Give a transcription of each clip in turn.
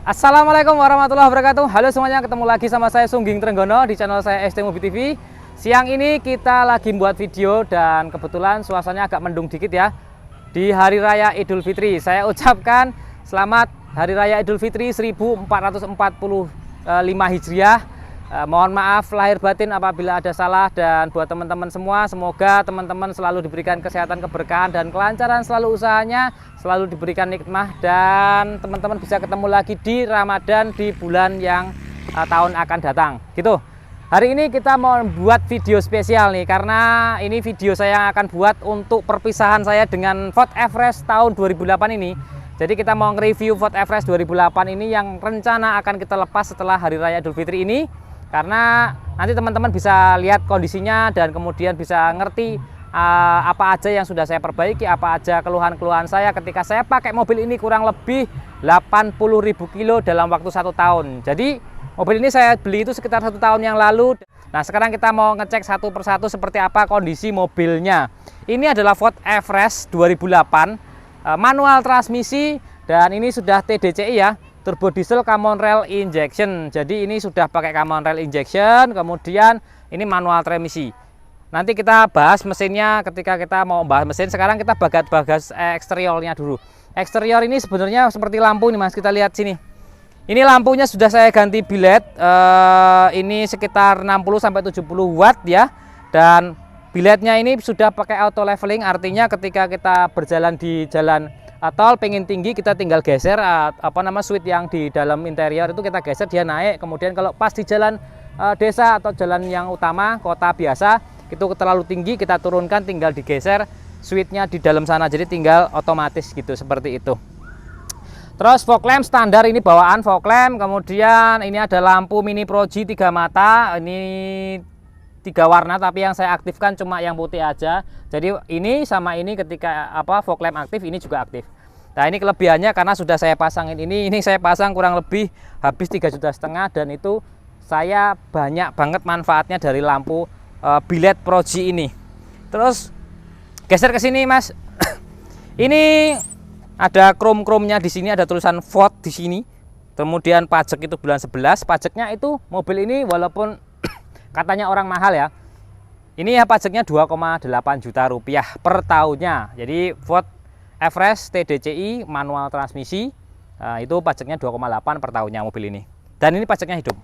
Assalamualaikum warahmatullahi wabarakatuh. Halo semuanya, ketemu lagi sama saya Sungging Trenggono di channel saya ST Mobi TV. Siang ini kita lagi buat video dan kebetulan suasananya agak mendung dikit ya. Di Hari Raya Idul Fitri, saya ucapkan selamat Hari Raya Idul Fitri 1445 Hijriah. Mohon maaf lahir batin apabila ada salah, dan buat teman-teman semua, semoga teman-teman selalu diberikan kesehatan, keberkahan, dan kelancaran selalu usahanya, selalu diberikan nikmah, dan teman-teman bisa ketemu lagi di Ramadan di bulan yang tahun akan datang gitu. Hari ini kita mau buat video spesial nih, karena ini video saya akan buat untuk perpisahan saya dengan Ford Everest tahun 2008 ini. Jadi kita mau nge-review Ford Everest 2008 ini yang rencana akan kita lepas setelah Hari Raya Idul Fitri ini. Karena nanti teman-teman bisa lihat kondisinya dan kemudian bisa ngerti apa aja yang sudah saya perbaiki, apa aja keluhan-keluhan saya ketika saya pakai mobil ini kurang lebih 80.000 kilo dalam waktu 1 tahun. Jadi mobil ini saya beli itu sekitar 1 tahun yang lalu. Nah, sekarang kita mau ngecek satu persatu seperti apa kondisi mobilnya. Ini adalah Ford Everest 2008, manual transmisi, dan ini sudah TDCi ya, turbo diesel common rail injection. Jadi ini sudah pakai common rail injection, kemudian ini manual transmisi. Nanti kita bahas mesinnya ketika kita mau bahas mesin. Sekarang kita bahas eksteriornya dulu. Eksterior ini sebenarnya seperti lampu nih Mas, kita lihat sini. Ini lampunya sudah saya ganti biled, ini sekitar 60-70 watt ya. Dan bilednya ini sudah pakai auto leveling, artinya ketika kita berjalan di jalan tol pengen tinggi, kita tinggal geser switch yang di dalam interior itu kita geser, dia naik. Kemudian kalau pas di jalan desa atau jalan yang utama kota biasa itu terlalu tinggi, kita turunkan, tinggal digeser switchnya di dalam sana, jadi tinggal otomatis gitu, seperti itu. Terus fog lamp standar, ini bawaan fog lamp. Kemudian ini ada lampu mini Pro-G 3 mata, ini 3 warna, tapi yang saya aktifkan cuma yang putih aja. Jadi ini sama ini ketika fog lamp aktif, ini juga aktif. Nah, ini kelebihannya karena sudah saya pasangin ini saya pasang kurang lebih habis 3,5 juta, dan itu saya banyak banget manfaatnya dari lampu biled Pro-G ini. Terus geser ke sini Mas. Ini ada krom-kromnya, di sini ada tulisan Ford di sini. Kemudian pajak itu bulan 11, pajaknya itu mobil ini walaupun katanya orang mahal ya, ini ya pajaknya 2,8 juta rupiah per tahunnya. Jadi Ford Everest TDCi manual transmisi, itu pajaknya 2,8 per tahunnya mobil ini. Dan ini pajaknya hidup.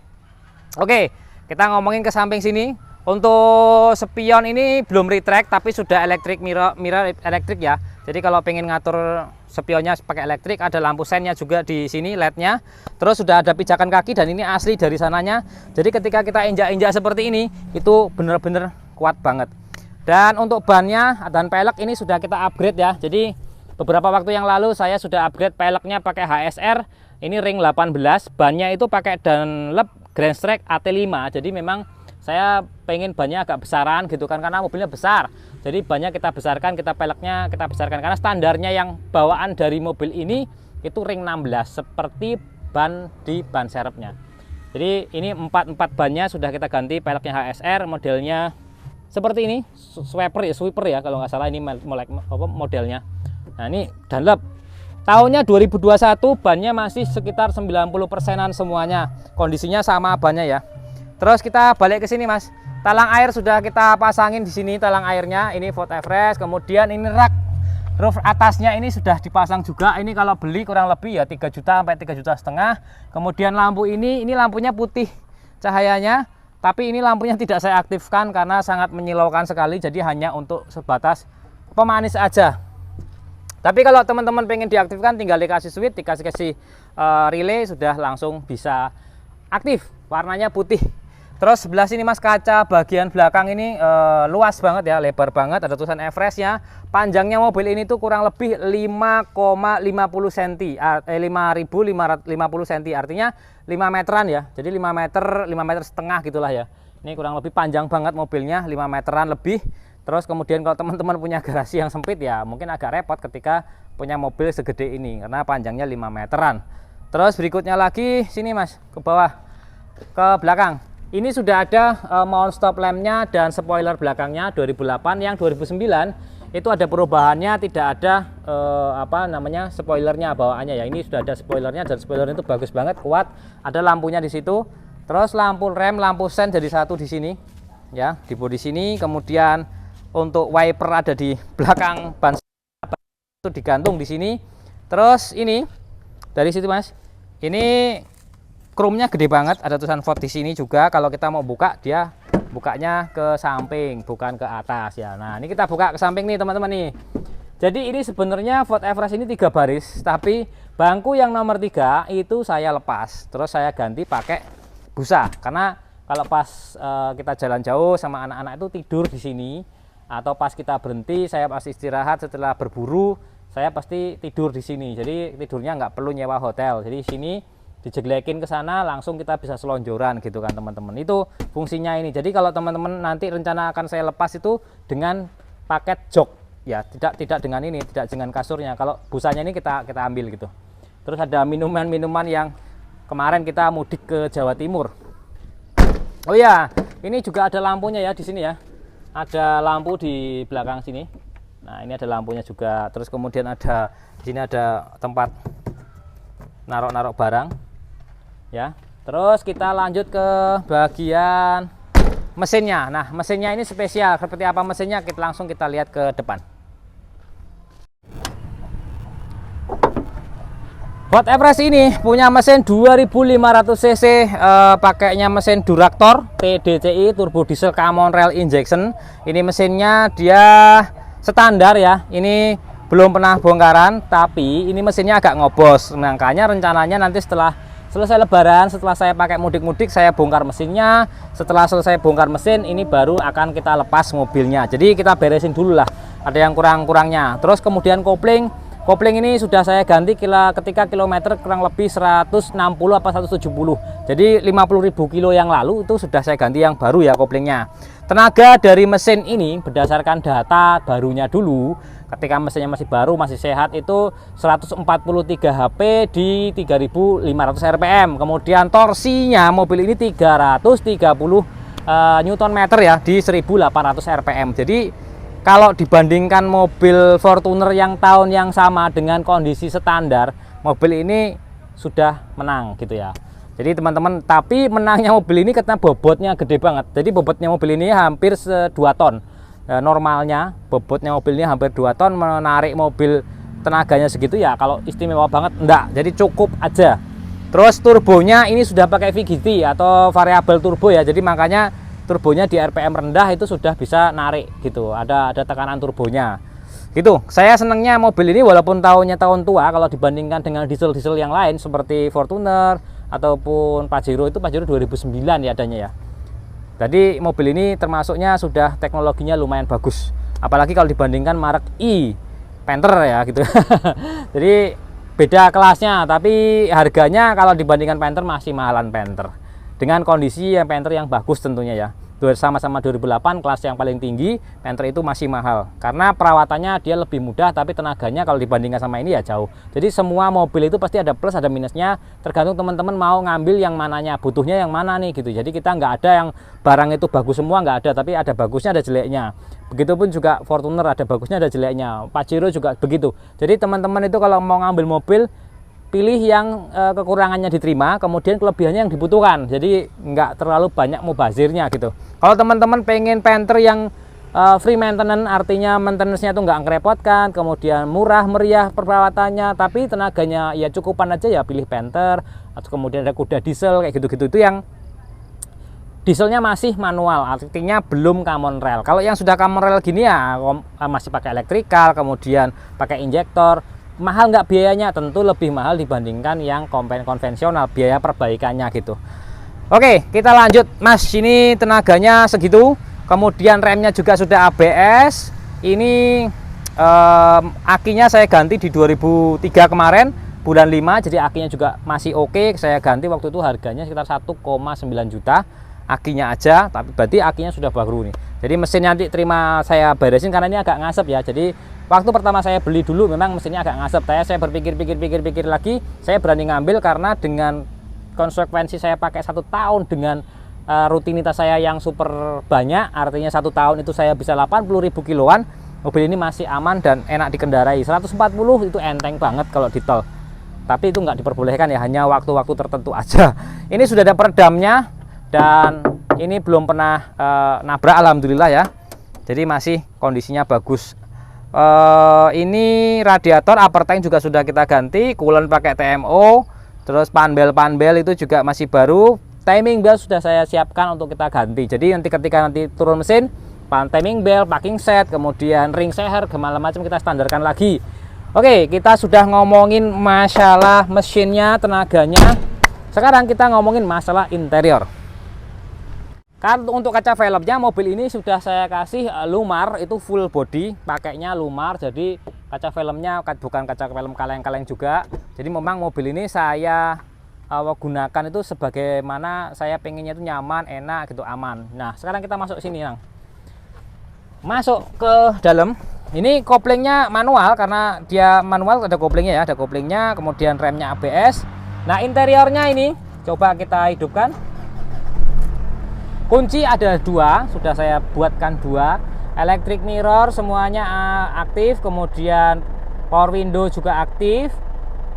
Oke, kita ngomongin ke samping sini. Untuk spion ini belum retract, tapi sudah electric mirror elektrik ya. Jadi kalau pengen ngatur spionnya pakai elektrik, ada lampu sennya juga di sini LED-nya. Terus sudah ada pijakan kaki, dan ini asli dari sananya. Jadi ketika kita injak-injak seperti ini, itu bener-bener kuat banget. Dan untuk bannya dan pelek ini sudah kita upgrade ya. Jadi beberapa waktu yang lalu saya sudah upgrade peleknya pakai HSR. Ini ring 18, bannya itu pakai Dunlop Grand Strike AT5. Jadi memang saya pengen bannya agak besaran gitu kan, karena mobilnya besar. Jadi bannya kita besarkan, peleknya kita besarkan, karena standarnya yang bawaan dari mobil ini itu ring 16 seperti ban di ban serepnya. Jadi ini 4 bannya sudah kita ganti, peleknya HSR, modelnya seperti ini, sweeper ya kalau nggak salah ini modelnya. Nah, ini Dunlop. Tahunnya 2021, bannya masih sekitar 90%-an semuanya. Kondisinya sama bannya ya. Terus kita balik ke sini Mas. Talang air sudah kita pasangin di sini, talang airnya ini Ford Everest. Kemudian ini rak roof atasnya ini sudah dipasang juga. Ini kalau beli kurang lebih ya 3 juta sampai 3,5 juta. Kemudian lampu ini lampunya putih cahayanya, tapi ini lampunya tidak saya aktifkan karena sangat menyilaukan sekali. Jadi hanya untuk sebatas pemanis aja. Tapi kalau teman-teman pengen diaktifkan, tinggal dikasih switch, dikasih relay, sudah langsung bisa aktif. Warnanya putih. Terus sebelah sini Mas, kaca bagian belakang ini luas banget ya, lebar banget, ada tulisan Everest-nya. Panjangnya mobil ini tuh kurang lebih 5,50 cm, 5.550 cm, artinya 5 meteran ya. Jadi 5 meter setengah gitulah ya. Ini kurang lebih panjang banget mobilnya, 5 meteran lebih. Terus kemudian kalau teman-teman punya garasi yang sempit ya mungkin agak repot ketika punya mobil segede ini, karena panjangnya 5 meteran. Terus berikutnya lagi sini Mas, ke bawah, ke belakang. Ini sudah ada mount stop lampnya dan spoiler belakangnya 2008. Yang 2009 itu ada perubahannya, tidak ada apa namanya, spoilernya bawaannya ya. Ini sudah ada spoilernya, dan spoilernya itu bagus banget, kuat. Ada lampunya di situ. Terus lampu rem, lampu sen jadi satu di sini ya, di bodi sini. Kemudian untuk wiper ada di belakang ban itu digantung di sini. Terus ini dari situ Mas, ini chrome-nya gede banget, ada tulisan Ford di sini juga. Kalau kita mau buka, dia bukanya ke samping, bukan ke atas ya. Nah, ini kita buka ke samping nih teman-teman nih. Jadi ini sebenarnya Ford Everest ini 3 baris, tapi bangku yang nomor 3 itu saya lepas, terus saya ganti pakai busa. Karena kalau pas kita jalan jauh sama anak-anak itu tidur di sini, atau pas kita berhenti, saya pasti istirahat setelah berburu, saya pasti tidur di sini. Jadi tidurnya nggak perlu nyewa hotel. Jadi sini dijeglekin ke sana, langsung kita bisa selonjoran gitu kan teman-teman. Itu fungsinya ini. Jadi kalau teman-teman nanti rencana akan saya lepas itu dengan paket jok ya, tidak dengan ini, tidak dengan kasurnya. Kalau busanya ini kita ambil gitu. Terus ada minuman-minuman yang kemarin kita mudik ke Jawa Timur. Oh ya, ini juga ada lampunya ya di sini ya. Ada lampu di belakang sini. Nah, ini ada lampunya juga. Terus kemudian ada di sini ada tempat narok-narok barang. Ya. Terus kita lanjut ke bagian mesinnya. Nah, mesinnya ini spesial. Seperti apa mesinnya? Langsung kita lihat ke depan. Ford Everest ini punya mesin 2500 cc, pakainya mesin Duractor TDCi turbo diesel common rail injection. Ini mesinnya dia standar ya, ini belum pernah bongkaran, tapi ini mesinnya agak ngobos. Makanya rencananya nanti setelah selesai lebaran, setelah saya pakai mudik-mudik, saya bongkar mesinnya. Setelah selesai bongkar mesin, ini baru akan kita lepas mobilnya. Jadi kita beresin dulu lah, ada yang kurang-kurangnya. Terus kemudian kopling ini sudah saya ganti ketika kilometer kurang lebih 160 apa 170. Jadi 50.000 kilo yang lalu itu sudah saya ganti yang baru ya koplingnya. Tenaga dari mesin ini berdasarkan data barunya dulu, ketika mesinnya masih baru, masih sehat, itu 143 HP di 3.500 rpm. Kemudian torsinya mobil ini 330 Newton meter ya di 1.800 rpm. Jadi kalau dibandingkan mobil Fortuner yang tahun yang sama dengan kondisi standar, mobil ini sudah menang gitu ya. Jadi teman-teman, tapi menangnya mobil ini karena bobotnya gede banget. Jadi bobotnya mobil ini hampir 2 ton. Normalnya bobotnya mobil ini hampir 2 ton, menarik mobil tenaganya segitu ya kalau istimewa banget enggak. Jadi cukup aja. Terus turbonya ini sudah pakai VGT atau variabel turbo ya. Jadi makanya turbonya di RPM rendah itu sudah bisa narik gitu, ada tekanan turbonya gitu. Saya senangnya mobil ini walaupun tahunnya tahun tua, kalau dibandingkan dengan diesel-diesel yang lain seperti Fortuner ataupun Pajero, itu Pajero 2009 ya adanya ya. Jadi mobil ini termasuknya sudah teknologinya lumayan bagus, apalagi kalau dibandingkan merek Panther ya gitu. Jadi beda kelasnya, tapi harganya kalau dibandingkan Panther masih mahalan Panther. Dengan kondisi yang Panther yang bagus tentunya ya. Sama-sama 2008, kelas yang paling tinggi, Panther itu masih mahal. Karena perawatannya dia lebih mudah, tapi tenaganya kalau dibandingkan sama ini ya jauh. Jadi semua mobil itu pasti ada plus, ada minusnya. Tergantung teman-teman mau ngambil yang mananya, butuhnya yang mana nih gitu. Jadi kita nggak ada yang barang itu bagus semua, nggak ada. Tapi ada bagusnya, ada jeleknya. Begitupun juga Fortuner, ada bagusnya, ada jeleknya. Pajero juga begitu. Jadi teman-teman itu kalau mau ngambil mobil, pilih yang kekurangannya diterima, kemudian kelebihannya yang dibutuhkan. Jadi nggak terlalu banyak mubazirnya gitu. Kalau teman-teman pengen Panther yang free maintenance, artinya maintenance-nya itu nggak ngerepotkan, kemudian murah meriah perawatannya, tapi tenaganya ya cukupan aja, ya pilih Panther. Atau kemudian ada kuda diesel kayak gitu-gitu, itu yang dieselnya masih manual, artinya belum common rail. Kalau yang sudah common rail gini ya masih pakai elektrikal, kemudian pakai injektor. Mahal nggak biayanya? Tentu lebih mahal dibandingkan yang konvensional, biaya perbaikannya gitu. Oke, kita lanjut Mas. Ini tenaganya segitu, kemudian remnya juga sudah ABS. Ini akinya saya ganti di 2003 kemarin bulan 5, jadi akinya juga masih oke. Saya ganti waktu itu harganya sekitar 1,9 juta akinya aja, tapi berarti akinya sudah baru nih. Jadi mesin nanti terima saya beresin karena ini agak ngasep ya. Jadi waktu pertama saya beli dulu memang mesinnya agak ngasep. Saya berpikir lagi, saya berani ngambil karena dengan konsekuensi saya pakai 1 tahun dengan rutinitas saya yang super banyak, artinya 1 tahun itu saya bisa 80.000 kiloan. mobil ini masih aman dan enak dikendarai. 140 itu enteng banget kalau di tol, tapi itu nggak diperbolehkan ya, hanya waktu-waktu tertentu aja. Ini sudah ada peredamnya dan ini belum pernah nabrak, alhamdulillah ya. Jadi masih kondisinya bagus. Ini radiator upper tank juga sudah kita ganti, coolant pakai TMO, terus panbel itu juga masih baru. Timing belt sudah saya siapkan untuk kita ganti. Jadi nanti ketika turun mesin, timing belt, parking set, kemudian ring seher, segala macam kita standarkan lagi. Oke, kita sudah ngomongin masalah mesinnya, tenaganya. Sekarang kita ngomongin masalah interior. Kan untuk kaca velgnya mobil ini sudah saya kasih Lumar, itu full body, pakainya Lumar. Jadi kaca filmnya bukan kaca film kaleng-kaleng juga. Jadi memang mobil ini saya gunakan itu sebagaimana saya pengennya itu nyaman, enak gitu, aman. Nah sekarang kita masuk sini, Nang. Masuk ke dalam. Ini koplingnya manual, karena dia manual ada koplingnya ya, ada koplingnya, kemudian remnya ABS. Nah interiornya ini coba kita hidupkan. Kunci ada 2, sudah saya buatkan 2. Electric mirror semuanya aktif, kemudian power window juga aktif.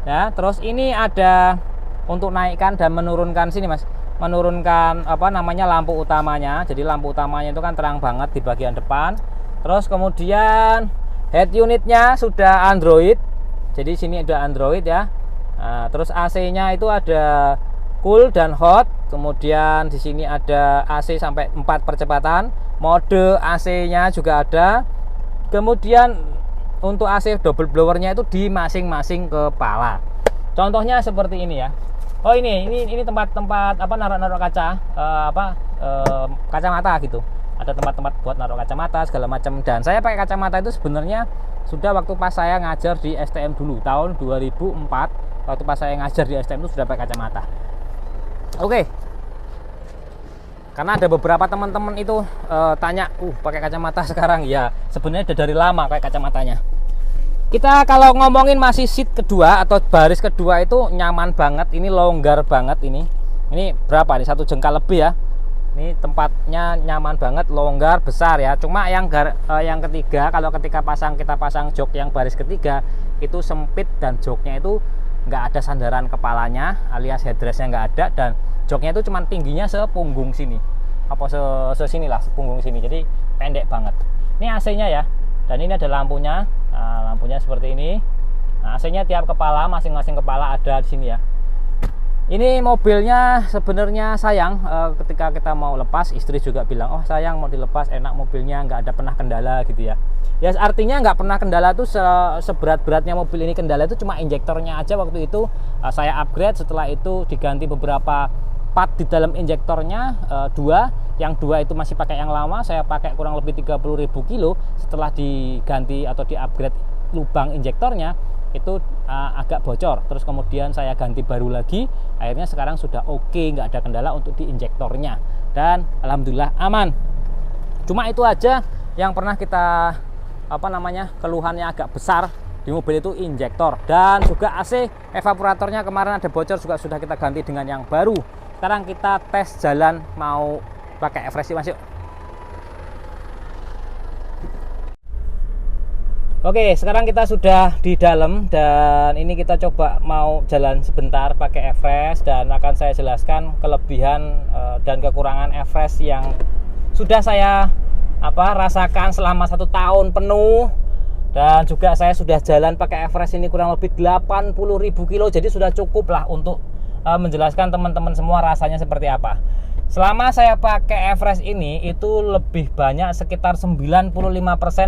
Ya, terus ini ada untuk naikkan dan menurunkan sini, Mas. Menurunkan apa namanya lampu utamanya. Jadi lampu utamanya itu kan terang banget di bagian depan. Terus kemudian head unitnya sudah Android. Jadi sini ada Android ya. Nah, terus AC-nya itu ada cool dan hot. Kemudian di sini ada AC sampai 4 percepatan. Mode AC-nya juga ada. Kemudian untuk AC double blowernya itu di masing-masing kepala. Contohnya seperti ini ya. Oh ini tempat-tempat apa naruh kaca kacamata gitu. Ada tempat-tempat buat naruh kacamata segala macam, dan saya pakai kacamata itu sebenarnya sudah waktu pas saya ngajar di STM dulu tahun 2004. Waktu pas saya ngajar di STM itu sudah pakai kacamata. Oke. Karena ada beberapa teman-teman itu tanya, pakai kacamata sekarang ya. Sebenarnya udah dari lama pakai kacamatanya. Kita kalau ngomongin masih seat kedua atau baris kedua itu nyaman banget, ini longgar banget ini. Ini berapa nih? 1 jengkal lebih ya. Ini tempatnya nyaman banget, longgar, besar ya. Cuma yang ketiga, kalau ketika kita pasang jok yang baris ketiga itu sempit dan joknya itu nggak ada sandaran kepalanya, alias headrestnya nggak ada, dan joknya itu cuma tingginya sepunggung sini, apa sinilah sepunggung sini. Jadi pendek banget. Ini AC-nya ya. Dan ini ada lampunya. Nah, lampunya seperti ini. Nah, AC-nya tiap kepala, masing-masing kepala ada di sini ya. Ini mobilnya sebenarnya sayang, ketika kita mau lepas, istri juga bilang, oh sayang mau dilepas, enak mobilnya, nggak ada pernah kendala gitu ya. Ya artinya nggak pernah kendala tuh seberat-beratnya mobil ini kendala itu cuma injektornya aja. Waktu itu saya upgrade, setelah itu diganti beberapa part di dalam injektornya, 2. Yang 2 itu masih pakai yang lama, saya pakai kurang lebih 30.000 kilo. Setelah diganti atau di-upgrade lubang injektornya itu agak bocor, terus kemudian saya ganti baru lagi. Akhirnya sekarang sudah oke, nggak ada kendala untuk di injektornya, dan alhamdulillah aman. Cuma itu aja yang pernah kita keluhannya agak besar di mobil itu injektor, dan juga AC evaporatornya kemarin ada bocor, juga sudah kita ganti dengan yang baru. Sekarang kita tes jalan mau pakai Everest, Mas, yuk. Oke, sekarang kita sudah di dalam, dan ini kita coba mau jalan sebentar pakai Everest, dan akan saya jelaskan kelebihan dan kekurangan Everest yang sudah saya rasakan selama 1 tahun penuh. Dan juga saya sudah jalan pakai Everest ini kurang lebih 80.000 kilo, jadi sudah cukup lah untuk menjelaskan teman-teman semua rasanya seperti apa. Selama saya pakai Everest ini itu lebih banyak, sekitar 95%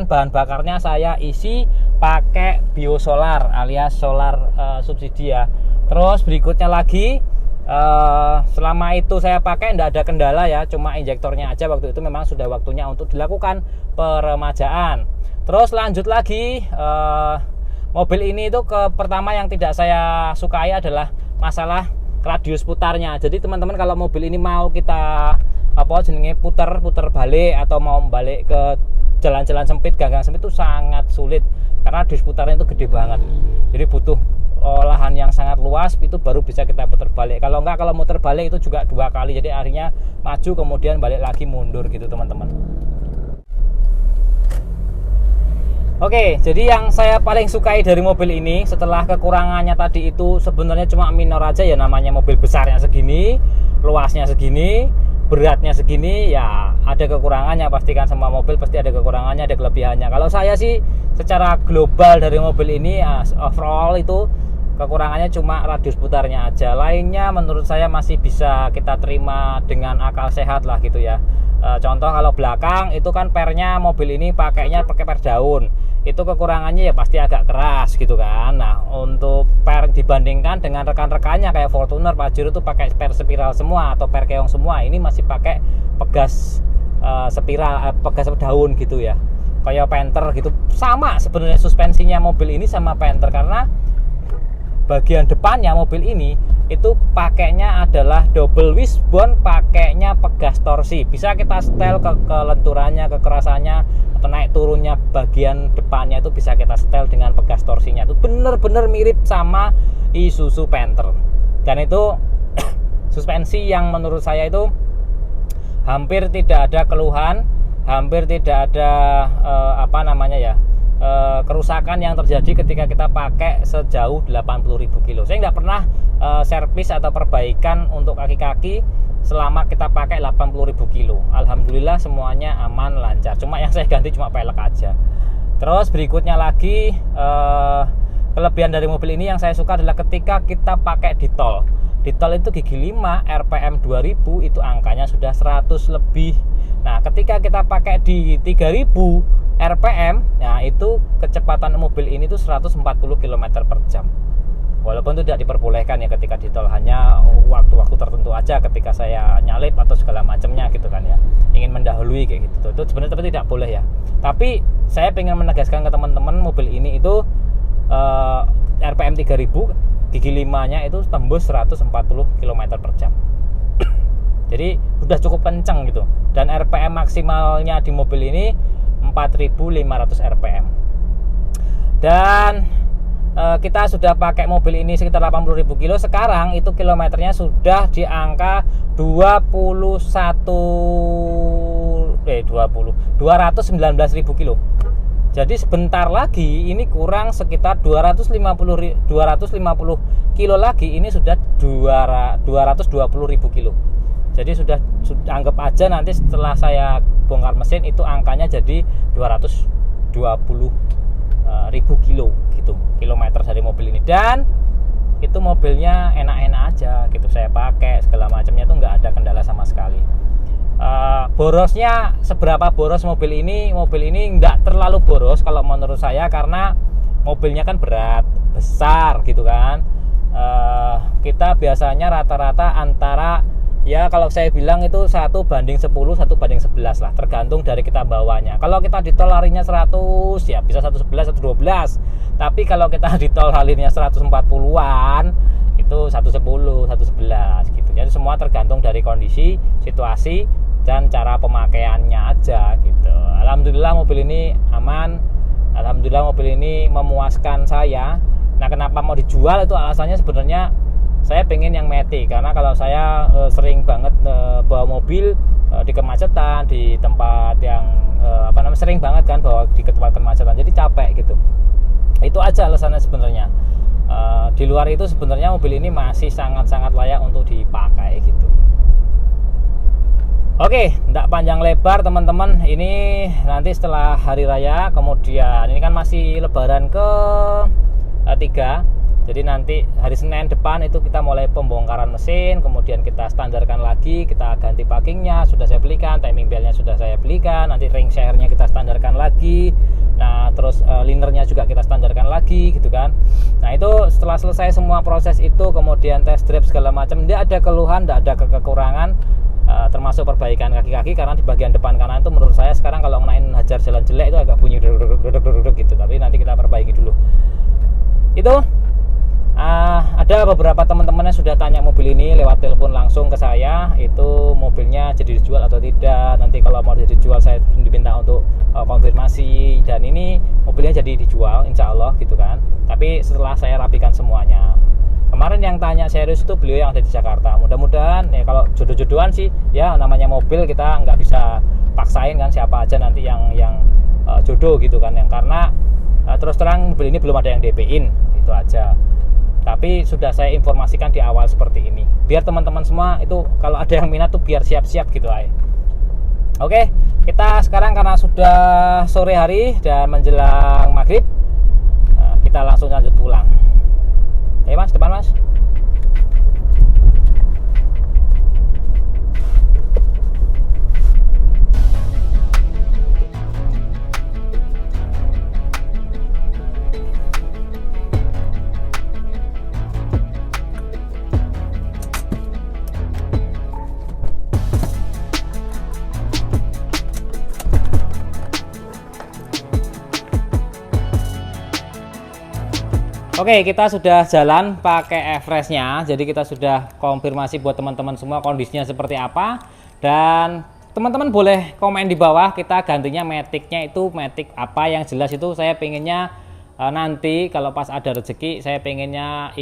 bahan bakarnya saya isi pakai biosolar alias solar subsidi ya. Terus berikutnya lagi, selama itu saya pakai tidak ada kendala ya, cuma injektornya aja waktu itu memang sudah waktunya untuk dilakukan peremajaan. Terus lanjut lagi, mobil ini itu pertama yang tidak saya sukai adalah masalah radius putarnya. Jadi teman-teman kalau mobil ini mau kita putar balik atau mau balik ke jalan-jalan sempit, gang-gang sempit itu sangat sulit karena radius putarnya itu gede banget. Jadi butuh lahan yang sangat luas, itu baru bisa kita putar balik. Kalau enggak, kalau muter balik itu juga 2 kali. Jadi akhirnya maju kemudian balik lagi mundur gitu teman-teman. Oke, jadi yang saya paling sukai dari mobil ini setelah kekurangannya tadi itu sebenarnya cuma minor aja ya, namanya mobil besarnya segini, luasnya segini, beratnya segini, ya ada kekurangannya pastikan, semua mobil pasti ada kekurangannya, ada kelebihannya. Kalau saya sih secara global dari mobil ini overall itu kekurangannya cuma radius putarnya aja. Lainnya menurut saya masih bisa kita terima dengan akal sehat lah gitu ya. Contoh kalau belakang itu kan pernya mobil ini pakainya pakai per daun, itu kekurangannya ya pasti agak keras gitu kan. Nah untuk per dibandingkan dengan rekan-rekannya kayak Fortuner, Pajero itu pakai per spiral semua atau per keong semua, ini masih pakai pegas spiral, pegas daun gitu ya, kayak Panther gitu. Sama sebenarnya suspensinya mobil ini sama Panther, karena bagian depannya mobil ini itu pakainya adalah double wishbone, pakainya pegas torsi. Bisa kita setel ke kelenturannya, kekerasannya, atau naik turunnya bagian depannya itu bisa kita setel dengan pegas torsinya. Itu bener-bener mirip sama Isuzu Panther. Dan itu suspensi yang menurut saya itu hampir tidak ada keluhan, hampir tidak ada kerusakan yang terjadi ketika kita pakai sejauh 80.000 kilo. Saya nggak pernah servis atau perbaikan untuk kaki-kaki selama kita pakai 80.000 kilo. Alhamdulillah semuanya aman, lancar. Cuma yang saya ganti cuma pelek aja. Terus berikutnya lagi kelebihan dari mobil ini yang saya suka adalah ketika kita pakai di tol. Di tol itu gigi 5 RPM 2000 itu angkanya sudah 100 lebih. Nah ketika kita pakai di 3000 RPM, nah itu kecepatan mobil ini tuh 140 km per jam. Walaupun itu tidak diperbolehkan ya ketika di tol, hanya waktu-waktu tertentu aja ketika saya nyalip atau segala macamnya gitu kan ya, ingin mendahului kayak gitu. Itu sebenarnya tapi tidak boleh ya. Tapi saya pengen menegaskan ke teman-teman, mobil ini itu RPM 3000 gigi 5-nya itu tembus 140 km per jam. Jadi sudah cukup kencang gitu. Dan RPM maksimalnya di mobil ini 4.500 RPM. Dan kita sudah pakai mobil ini sekitar 80.000 kilo. Sekarang itu kilometernya sudah di angka 219.000 kilo. Jadi sebentar lagi ini kurang sekitar 250 kilo lagi, ini sudah 220.000 kilo. Jadi sudah anggap aja nanti setelah saya bongkar mesin itu angkanya jadi 220.000 kilo gitu, kilometer dari mobil ini. Dan itu mobilnya enak-enak aja gitu, saya pakai segala macamnya tuh nggak ada kendala sama sekali. Borosnya seberapa boros mobil ini nggak terlalu boros kalau menurut saya, karena mobilnya kan berat, besar gitu kan. Kita biasanya rata-rata antara, ya kalau saya bilang itu 1:10, 1:11 lah, tergantung dari kita bawanya. Kalau kita di tol larinya 100 ya bisa 111, 112. Tapi kalau kita di tol larinya 140-an itu 110, 111 gitu. Jadi semua tergantung dari kondisi, situasi, dan cara pemakaiannya aja gitu. Alhamdulillah mobil ini aman. Alhamdulillah mobil ini memuaskan saya. Nah kenapa mau dijual itu alasannya sebenarnya saya pengen yang matic, karena kalau saya sering banget bawa mobil di kemacetan, di tempat yang sering banget kan bawa di tempat kemacetan, jadi capek gitu. Itu aja alasannya sebenarnya. Di luar itu sebenarnya mobil ini masih sangat-sangat layak untuk dipakai gitu. Oke, tidak panjang lebar teman-teman. Ini nanti setelah hari raya, kemudian ini kan masih lebaran ke 3. Jadi nanti hari Senin depan itu kita mulai pembongkaran mesin, kemudian kita standarkan lagi, kita ganti packingnya sudah saya belikan, timing beltnya sudah saya belikan, nanti ring share-nya kita standarkan lagi. Nah terus linernya juga kita standarkan lagi gitu kan. Nah itu setelah selesai semua proses itu, kemudian test drive segala macam, tidak ada keluhan, tidak ada kekurangan, termasuk perbaikan kaki-kaki, karena di bagian depan kanan itu menurut saya sekarang kalau ngenain hajar jalan jelek itu agak bunyi duduk gitu, tapi nanti kita perbaiki dulu. Itu ada beberapa teman-teman yang sudah tanya mobil ini lewat telepon langsung ke saya, itu mobilnya jadi dijual atau tidak. Nanti kalau mau jadi dijual saya diminta untuk konfirmasi, dan ini mobilnya jadi dijual insya Allah gitu kan, tapi setelah saya rapikan semuanya. Kemarin yang tanya serius itu beliau yang ada di Jakarta. Mudah-mudahan ya, kalau jodoh-jodohan sih ya, namanya mobil kita nggak bisa paksain kan siapa aja nanti yang jodoh gitu kan, yang karena terus terang mobil ini belum ada yang DP-in, itu aja. Tapi sudah saya informasikan di awal seperti ini, biar teman-teman semua itu kalau ada yang minat tuh biar siap-siap gitu aja. Oke, kita sekarang karena sudah sore hari dan menjelang maghrib, kita langsung lanjut pulang. Ayo mas, depan mas. Oke, kita sudah jalan pakai Everest-nya. Jadi kita sudah konfirmasi buat teman-teman semua kondisinya seperti apa. Dan teman-teman boleh komen di bawah, kita gantinya Matic-nya itu Matic apa. Yang jelas itu saya pengennya nanti kalau pas ada rezeki, saya pengennya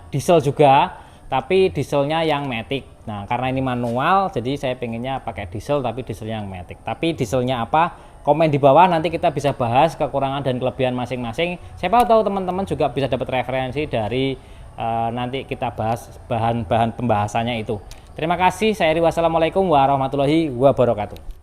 diesel juga. Tapi dieselnya yang Matic. Nah, karena ini manual, jadi saya pengennya pakai diesel tapi dieselnya yang Matic. Tapi dieselnya apa? Komen di bawah, nanti kita bisa bahas kekurangan dan kelebihan masing-masing. Siapa tahu teman-teman juga bisa dapat referensi dari nanti kita bahas bahan-bahan pembahasannya itu. Terima kasih, saya Eri, wassalamualaikum warahmatullahi wabarakatuh.